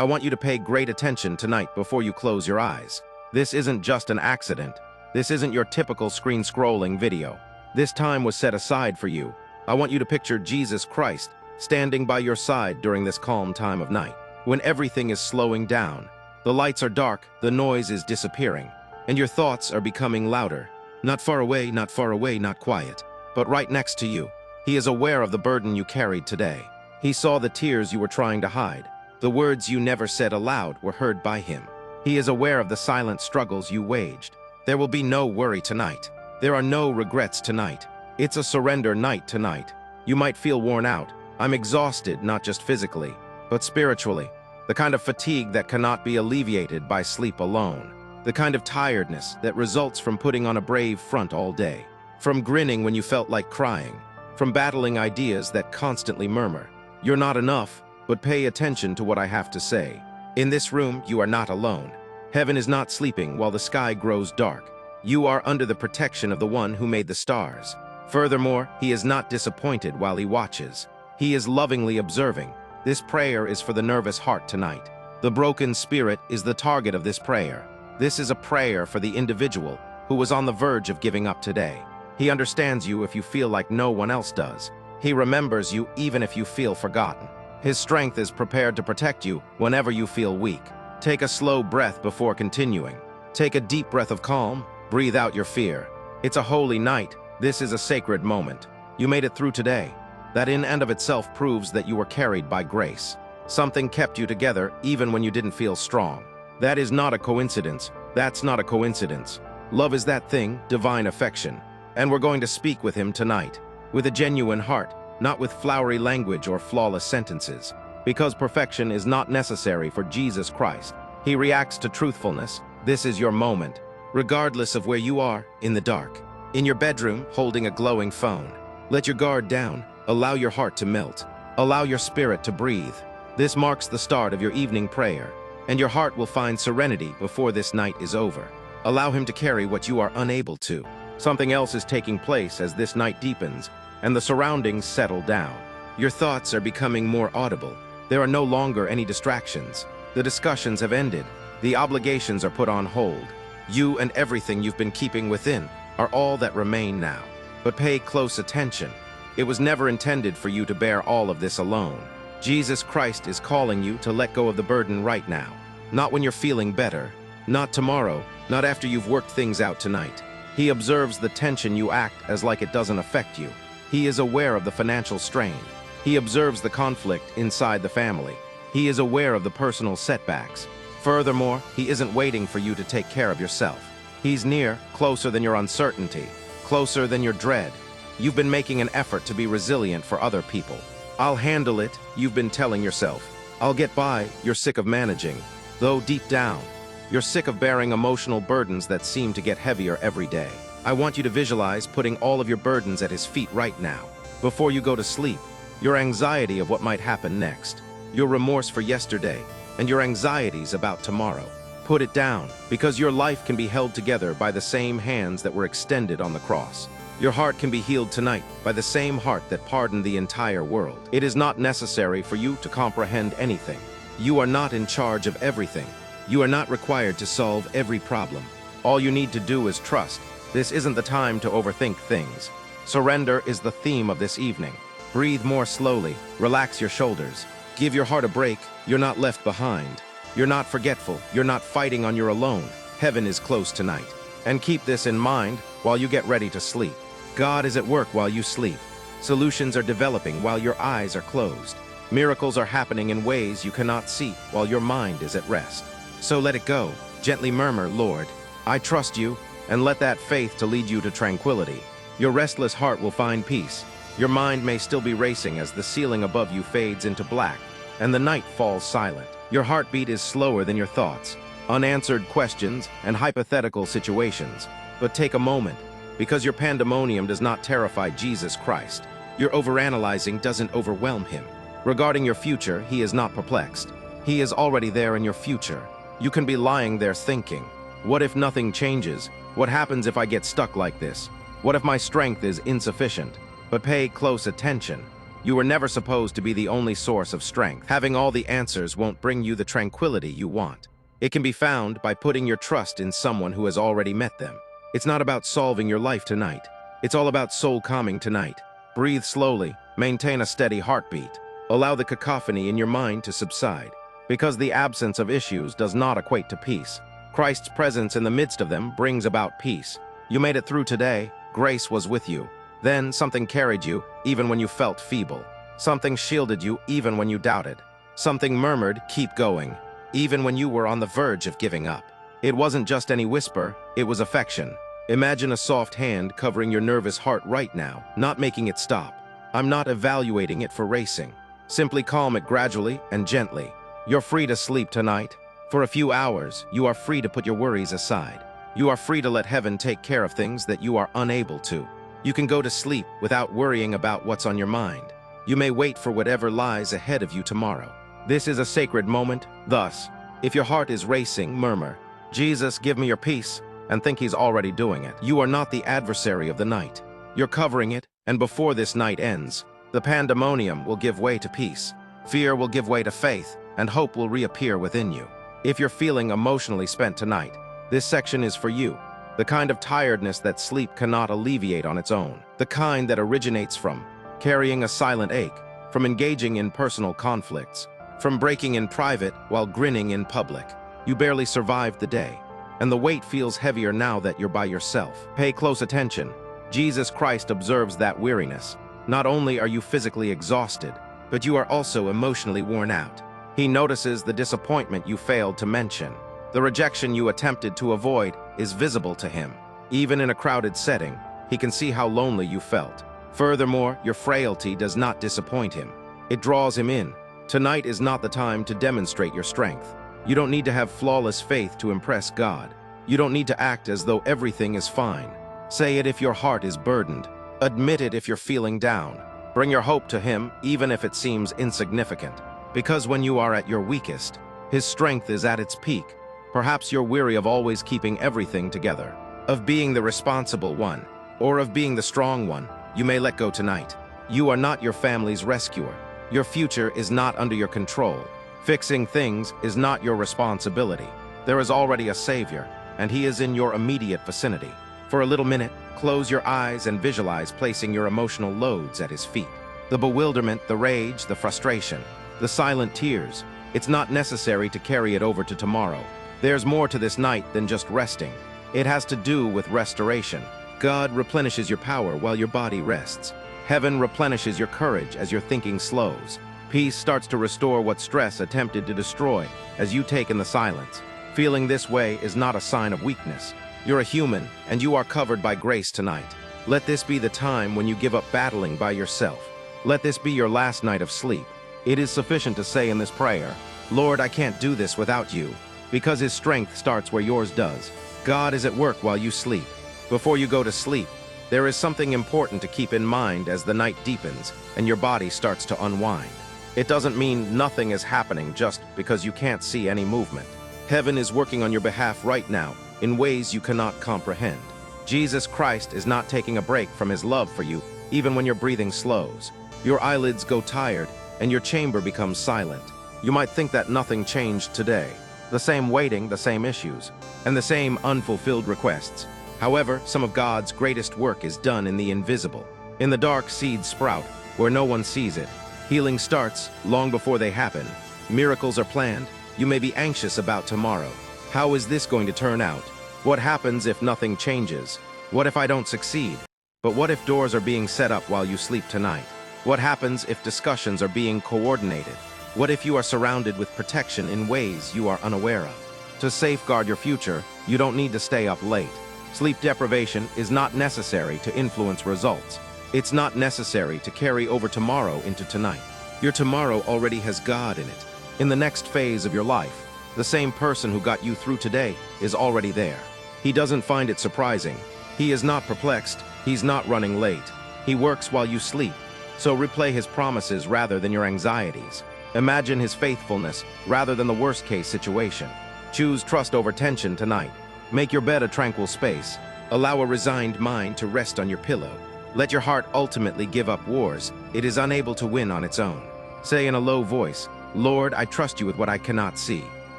I want you to pay great attention tonight before you close your eyes. This isn't just an accident. This isn't your typical screen-scrolling video. This time was set aside for you. I want you to picture Jesus Christ standing by your side during this calm time of night, when everything is slowing down. The lights are dark, the noise is disappearing, and your thoughts are becoming louder. Not far away, not far away, not quiet, but right next to you. He is aware of the burden you carried today. He saw the tears you were trying to hide. The words you never said aloud were heard by him. He is aware of the silent struggles you waged. There will be no worry tonight. There are no regrets tonight. It's a surrender night tonight. You might feel worn out. I'm exhausted, not just physically, but spiritually. The kind of fatigue that cannot be alleviated by sleep alone. The kind of tiredness that results from putting on a brave front all day. From grinning when you felt like crying. From battling ideas that constantly murmur. You're not enough, but pay attention to what I have to say. In this room, you are not alone. Heaven is not sleeping while the sky grows dark. You are under the protection of the one who made the stars. Furthermore, he is not disappointed while he watches. He is lovingly observing. This prayer is for the nervous heart tonight. The broken spirit is the target of this prayer. This is a prayer for the individual who was on the verge of giving up today. He understands you if you feel like no one else does. He remembers you even if you feel forgotten. His strength is prepared to protect you whenever you feel weak. Take a slow breath before continuing. Take a deep breath of calm. Breathe out your fear. It's a holy night. This is a sacred moment. You made it through today. That in and of itself proves that you were carried by grace. Something kept you together even when you didn't feel strong. That is not a coincidence. That's not a coincidence. Love is that thing, divine affection. And we're going to speak with him tonight, with a genuine heart, not with flowery language or flawless sentences. Because perfection is not necessary for Jesus Christ. He reacts to truthfulness. This is your moment, regardless of where you are, in the dark. In your bedroom, holding a glowing phone. Let your guard down. Allow your heart to melt. Allow your spirit to breathe. This marks the start of your evening prayer, and your heart will find serenity before this night is over. Allow him to carry what you are unable to. Something else is taking place as this night deepens, and the surroundings settle down. Your thoughts are becoming more audible. There are no longer any distractions. The discussions have ended. The obligations are put on hold. You and everything you've been keeping within are all that remain now. But pay close attention. It was never intended for you to bear all of this alone. Jesus Christ is calling you to let go of the burden right now. Not when you're feeling better. Not tomorrow. Not after you've worked things out tonight. He observes the tension you act as like it doesn't affect you. He is aware of the financial strain. He observes the conflict inside the family. He is aware of the personal setbacks. Furthermore, he isn't waiting for you to take care of yourself. He's near, closer than your uncertainty, closer than your dread. You've been making an effort to be resilient for other people. I'll handle it, you've been telling yourself. I'll get by, you're sick of managing. Though deep down, you're sick of bearing emotional burdens that seem to get heavier every day. I want you to visualize putting all of your burdens at his feet right now. Before you go to sleep, your anxiety of what might happen next, your remorse for yesterday, and your anxieties about tomorrow. Put it down, because your life can be held together by the same hands that were extended on the cross. Your heart can be healed tonight by the same heart that pardoned the entire world. It is not necessary for you to comprehend anything. You are not in charge of everything. You are not required to solve every problem. All you need to do is trust. This isn't the time to overthink things. Surrender is the theme of this evening. Breathe more slowly. Relax your shoulders. Give your heart a break. You're not left behind. You're not forgetful. You're not fighting on your own. Heaven is close tonight. And keep this in mind while you get ready to sleep. God is at work while you sleep. Solutions are developing while your eyes are closed. Miracles are happening in ways you cannot see while your mind is at rest. So let it go. Gently murmur, Lord, I trust you, and let that faith to lead you to tranquility. Your restless heart will find peace. Your mind may still be racing as the ceiling above you fades into black, and the night falls silent. Your heartbeat is slower than your thoughts, unanswered questions, and hypothetical situations. But take a moment, because your pandemonium does not terrify Jesus Christ. Your overanalyzing doesn't overwhelm him. Regarding your future, he is not perplexed. He is already there in your future. You can be lying there thinking, what if nothing changes? What happens if I get stuck like this? What if my strength is insufficient? But pay close attention. You were never supposed to be the only source of strength. Having all the answers won't bring you the tranquility you want. It can be found by putting your trust in someone who has already met them. It's not about solving your life tonight. It's all about soul calming tonight. Breathe slowly, maintain a steady heartbeat. Allow the cacophony in your mind to subside, because the absence of issues does not equate to peace. Christ's presence in the midst of them brings about peace. You made it through today. Grace was with you. Then something carried you, even when you felt feeble. Something shielded you, even when you doubted. Something murmured, "Keep going," even when you were on the verge of giving up. It wasn't just any whisper, it was affection. Imagine a soft hand covering your nervous heart right now, not making it stop. I'm not evaluating it for racing. Simply calm it gradually and gently. You're free to sleep tonight. For a few hours, you are free to put your worries aside. You are free to let heaven take care of things that you are unable to. You can go to sleep without worrying about what's on your mind. You may wait for whatever lies ahead of you tomorrow. This is a sacred moment. Thus, if your heart is racing, murmur, "Jesus, give me your peace," and think he's already doing it. You are not the adversary of the night. You're covering it, and before this night ends, the pandemonium will give way to peace. Fear will give way to faith, and hope will reappear within you. If you're feeling emotionally spent tonight, this section is for you. The kind of tiredness that sleep cannot alleviate on its own. The kind that originates from carrying a silent ache, from engaging in personal conflicts, from breaking in private while grinning in public. You barely survived the day, and the weight feels heavier now that you're by yourself. Pay close attention. Jesus Christ observes that weariness. Not only are you physically exhausted, but you are also emotionally worn out. He notices the disappointment you failed to mention. The rejection you attempted to avoid is visible to him. Even in a crowded setting, he can see how lonely you felt. Furthermore, your frailty does not disappoint him. It draws him in. Tonight is not the time to demonstrate your strength. You don't need to have flawless faith to impress God. You don't need to act as though everything is fine. Say it if your heart is burdened. Admit it if you're feeling down. Bring your hope to him, even if it seems insignificant. Because when you are at your weakest, his strength is at its peak. Perhaps you're weary of always keeping everything together, of being the responsible one, or of being the strong one. You may let go tonight. You are not your family's rescuer. Your future is not under your control. Fixing things is not your responsibility. There is already a savior, and he is in your immediate vicinity. For a little minute, close your eyes and visualize placing your emotional loads at his feet. The bewilderment, the rage, the frustration, the silent tears. It's not necessary to carry it over to tomorrow. There's more to this night than just resting. It has to do with restoration. God replenishes your power while your body rests. Heaven replenishes your courage as your thinking slows. Peace starts to restore what stress attempted to destroy as you take in the silence. Feeling this way is not a sign of weakness. You're a human, and you are covered by grace tonight. Let this be the time when you give up battling by yourself. Let this be your last night of sleep. It is sufficient to say in this prayer, "Lord, I can't do this without you," because his strength starts where yours does. God is at work while you sleep. Before you go to sleep, there is something important to keep in mind as the night deepens and your body starts to unwind. It doesn't mean nothing is happening just because you can't see any movement. Heaven is working on your behalf right now in ways you cannot comprehend. Jesus Christ is not taking a break from his love for you, even when your breathing slows. Your eyelids go tired and your chamber becomes silent. You might think that nothing changed today. The same waiting, the same issues, and the same unfulfilled requests. However, some of God's greatest work is done in the invisible. In the dark, seeds sprout, where no one sees it. Healing starts long before they happen. Miracles are planned. You may be anxious about tomorrow. How is this going to turn out? What happens if nothing changes? What if I don't succeed? But what if doors are being set up while you sleep tonight? What happens if discussions are being coordinated? What if you are surrounded with protection in ways you are unaware of? To safeguard your future, you don't need to stay up late. Sleep deprivation is not necessary to influence results. It's not necessary to carry over tomorrow into tonight. Your tomorrow already has God in it. In the next phase of your life, the same person who got you through today is already there. He doesn't find it surprising. He is not perplexed. He's not running late. He works while you sleep. So replay his promises rather than your anxieties. Imagine his faithfulness rather than the worst-case situation. Choose trust over tension tonight. Make your bed a tranquil space. Allow a resigned mind to rest on your pillow. Let your heart ultimately give up wars, It is unable to win on its own. Say in a low voice, "Lord, I trust you with what I cannot see."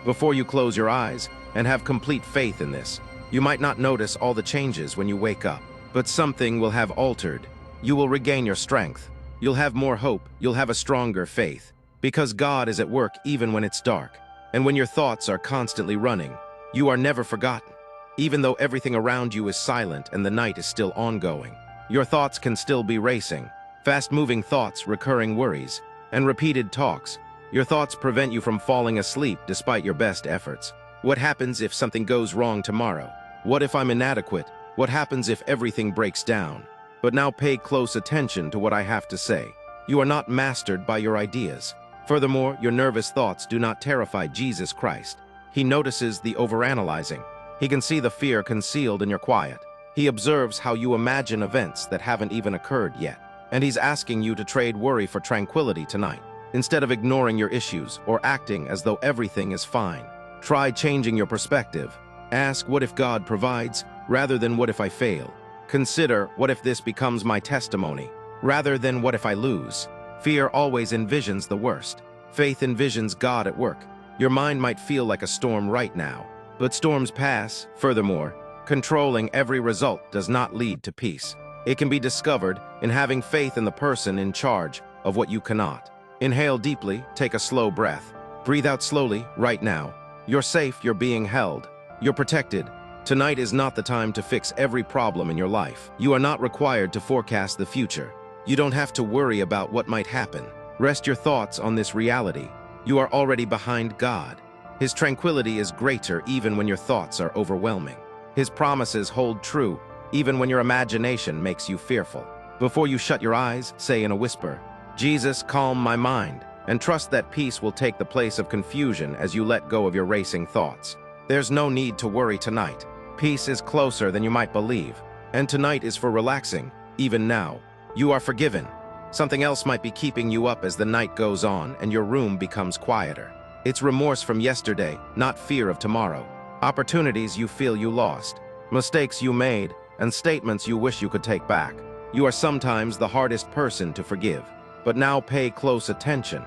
Before you close your eyes, and have complete faith in this. You might not notice all the changes when you wake up, but something will have altered. You will regain your strength. You'll have more hope. You'll have a stronger faith. Because God is at work even when it's dark. And when your thoughts are constantly running, you are never forgotten. Even though everything around you is silent and the night is still ongoing, your thoughts can still be racing. Fast-moving thoughts, recurring worries, and repeated talks. Your thoughts prevent you from falling asleep despite your best efforts. What happens if something goes wrong tomorrow? What if I'm inadequate? What happens if everything breaks down? But now pay close attention to what I have to say. You are not mastered by your ideas. Furthermore, your nervous thoughts do not terrify Jesus Christ. He notices the overanalyzing. He can see the fear concealed in your quiet. He observes how you imagine events that haven't even occurred yet. And he's asking you to trade worry for tranquility tonight. Instead of ignoring your issues or acting as though everything is fine, try changing your perspective. Ask, what if God provides, rather than what if I fail? Consider, what if this becomes my testimony, rather than what if I lose? Fear always envisions the worst. Faith envisions God at work. Your mind might feel like a storm right now, but storms pass. Furthermore, controlling every result does not lead to peace. It can be discovered in having faith in the person in charge of what you cannot. Inhale deeply, take a slow breath. Breathe out slowly, right now. You're safe, you're being held. You're protected. Tonight is not the time to fix every problem in your life. You are not required to forecast the future. You don't have to worry about what might happen. Rest your thoughts on this reality. You are already behind God. His tranquility is greater even when your thoughts are overwhelming. His promises hold true even when your imagination makes you fearful. Before you shut your eyes, say in a whisper, "Jesus, calm my mind," and trust that peace will take the place of confusion as you let go of your racing thoughts. There's no need to worry tonight. Peace is closer than you might believe. And tonight is for relaxing, even now. You are forgiven. Something else might be keeping you up as the night goes on and your room becomes quieter. It's remorse from yesterday, not fear of tomorrow. Opportunities you feel you lost. Mistakes you made, and statements you wish you could take back. You are sometimes the hardest person to forgive. But now pay close attention.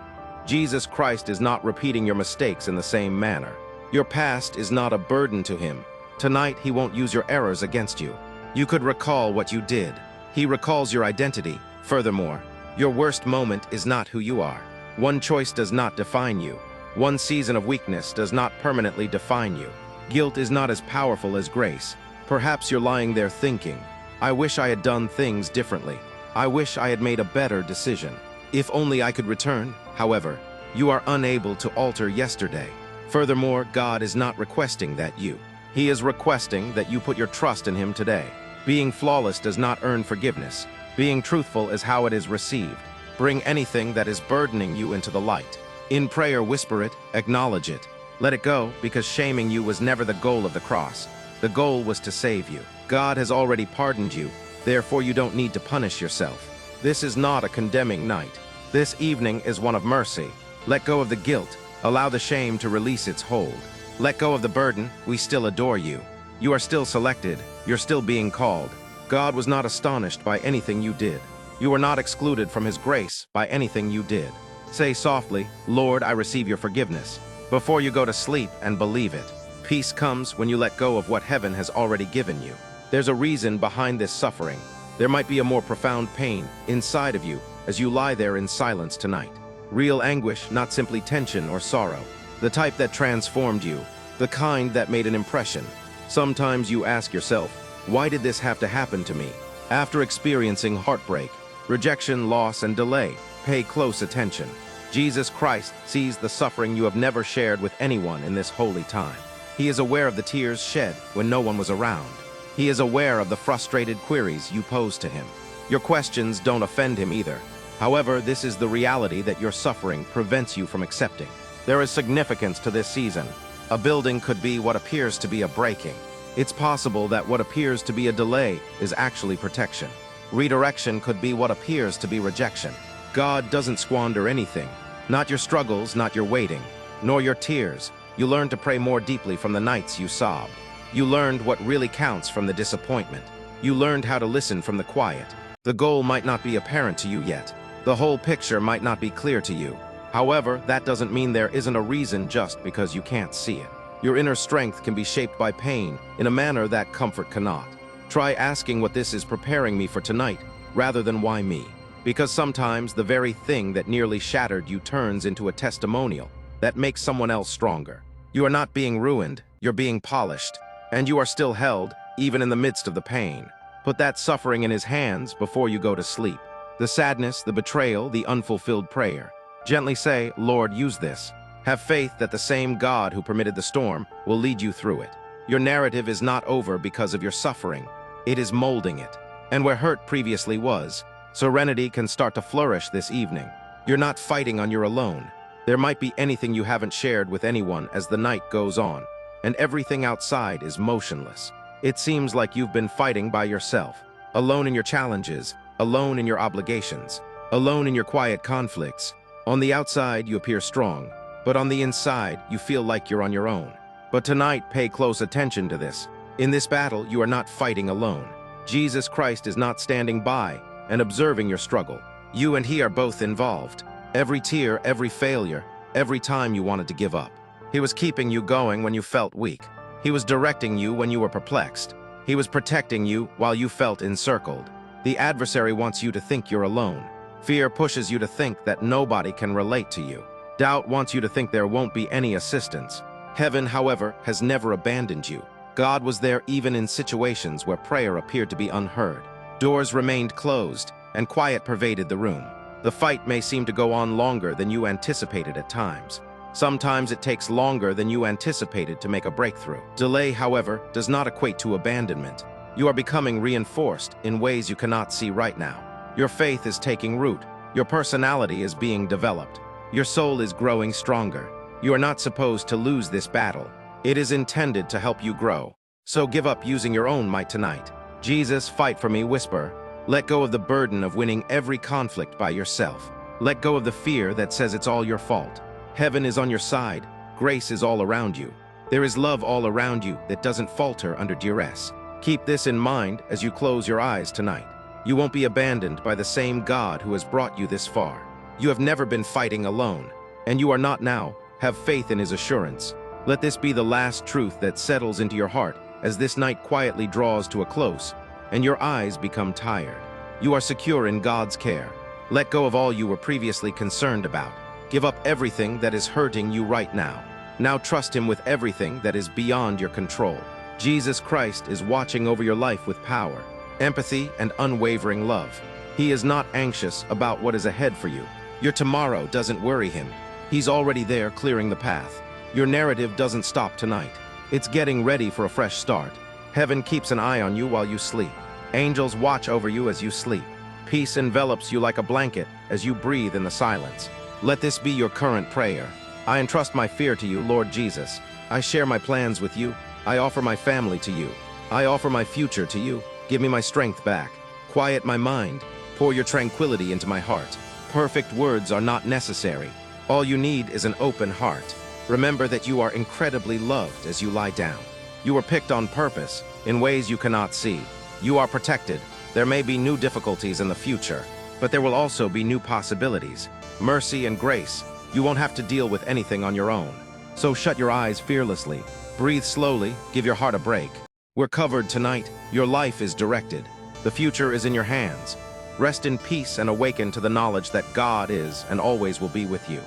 Jesus Christ is not repeating your mistakes in the same manner. Your past is not a burden to him. Tonight, he won't use your errors against you. You could recall what you did. He recalls your identity. Furthermore, your worst moment is not who you are. One choice does not define you. One season of weakness does not permanently define you. Guilt is not as powerful as grace. Perhaps you're lying there thinking, "I wish I had done things differently. I wish I had made a better decision. If only I could return." However, you are unable to alter yesterday. Furthermore, God is not requesting that you. He is requesting that you put your trust in him today. Being flawless does not earn forgiveness. Being truthful is how it is received. Bring anything that is burdening you into the light. In prayer, whisper it, acknowledge it. Let it go, because shaming you was never the goal of the cross. The goal was to save you. God has already pardoned you. Therefore, you don't need to punish yourself. This is not a condemning night. This evening is one of mercy. Let go of the guilt. Allow the shame to release its hold. Let go of the burden. We still adore you. You are still selected. You're still being called. God was not astonished by anything you did. You were not excluded from his grace by anything you did. Say softly, "Lord, I receive your forgiveness," before you go to sleep, and believe it. Peace comes when you let go of what heaven has already given you. There's a reason behind this suffering. There might be a more profound pain inside of you as you lie there in silence tonight. Real anguish, not simply tension or sorrow. The type that transformed you. The kind that made an impression. Sometimes you ask yourself, why did this have to happen to me? After experiencing heartbreak, rejection, loss, and delay, pay close attention. Jesus Christ sees the suffering you have never shared with anyone in this holy time. He is aware of the tears shed when no one was around. He is aware of the frustrated queries you pose to him. Your questions don't offend him either. However, this is the reality that your suffering prevents you from accepting. There is significance to this season. A building could be what appears to be a breaking. It's possible that what appears to be a delay is actually protection. Redirection could be what appears to be rejection. God doesn't squander anything. Not your struggles, not your waiting, nor your tears. You learned to pray more deeply from the nights you sobbed. You learned what really counts from the disappointment. You learned how to listen from the quiet. The goal might not be apparent to you yet. The whole picture might not be clear to you. However, that doesn't mean there isn't a reason just because you can't see it. Your inner strength can be shaped by pain in a manner that comfort cannot. Try asking what this is preparing me for tonight, rather than why me. Because sometimes the very thing that nearly shattered you turns into a testimonial that makes someone else stronger. You are not being ruined, you're being polished, and you are still held, even in the midst of the pain. Put that suffering in his hands before you go to sleep. The sadness, the betrayal, the unfulfilled prayer. Gently say, Lord, use this. Have faith that the same God who permitted the storm will lead you through it. Your narrative is not over because of your suffering. It is molding it. And where hurt previously was, serenity can start to flourish this evening. You're not fighting on your alone. There might be anything you haven't shared with anyone as the night goes on, and everything outside is motionless. It seems like you've been fighting by yourself, alone in your challenges, alone in your obligations, alone in your quiet conflicts. On the outside, you appear strong, but on the inside, you feel like you're on your own. But tonight, pay close attention to this. In this battle, you are not fighting alone. Jesus Christ is not standing by and observing your struggle. You and he are both involved. Every tear, every failure, every time you wanted to give up. He was keeping you going when you felt weak. He was directing you when you were perplexed. He was protecting you while you felt encircled. The adversary wants you to think you're alone. Fear pushes you to think that nobody can relate to you. Doubt wants you to think there won't be any assistance. Heaven, however, has never abandoned you. God was there even in situations where prayer appeared to be unheard. Doors remained closed, and quiet pervaded the room. The fight may seem to go on longer than you anticipated at times. Sometimes it takes longer than you anticipated to make a breakthrough. Delay, however, does not equate to abandonment. You are becoming reinforced in ways you cannot see right now. Your faith is taking root. Your personality is being developed. Your soul is growing stronger. You are not supposed to lose this battle. It is intended to help you grow. So give up using your own might tonight. Jesus, fight for me, whisper. Let go of the burden of winning every conflict by yourself. Let go of the fear that says it's all your fault. Heaven is on your side. Grace is all around you. There is love all around you that doesn't falter under duress. Keep this in mind as you close your eyes tonight. You won't be abandoned by the same God who has brought you this far. You have never been fighting alone, and you are not now. Have faith in his assurance. Let this be the last truth that settles into your heart as this night quietly draws to a close, and your eyes become tired. You are secure in God's care. Let go of all you were previously concerned about. Give up everything that is hurting you right now. Now trust him with everything that is beyond your control. Jesus Christ is watching over your life with power, empathy, and unwavering love. He is not anxious about what is ahead for you. Your tomorrow doesn't worry him. He's already there clearing the path. Your narrative doesn't stop tonight. It's getting ready for a fresh start. Heaven keeps an eye on you while you sleep. Angels watch over you as you sleep. Peace envelops you like a blanket as you breathe in the silence. Let this be your current prayer. I entrust my fear to you, Lord Jesus. I share my plans with you. I offer my family to you. I offer my future to you. Give me my strength back. Quiet my mind. Pour your tranquility into my heart. Perfect words are not necessary. All you need is an open heart. Remember that you are incredibly loved as you lie down. You were picked on purpose, in ways you cannot see. You are protected. There may be new difficulties in the future, but there will also be new possibilities. Mercy and grace. You won't have to deal with anything on your own. So shut your eyes fearlessly. Breathe slowly. Give your heart a break. We're covered tonight. Your life is directed. The future is in your hands. Rest in peace and awaken to the knowledge that God is and always will be with you.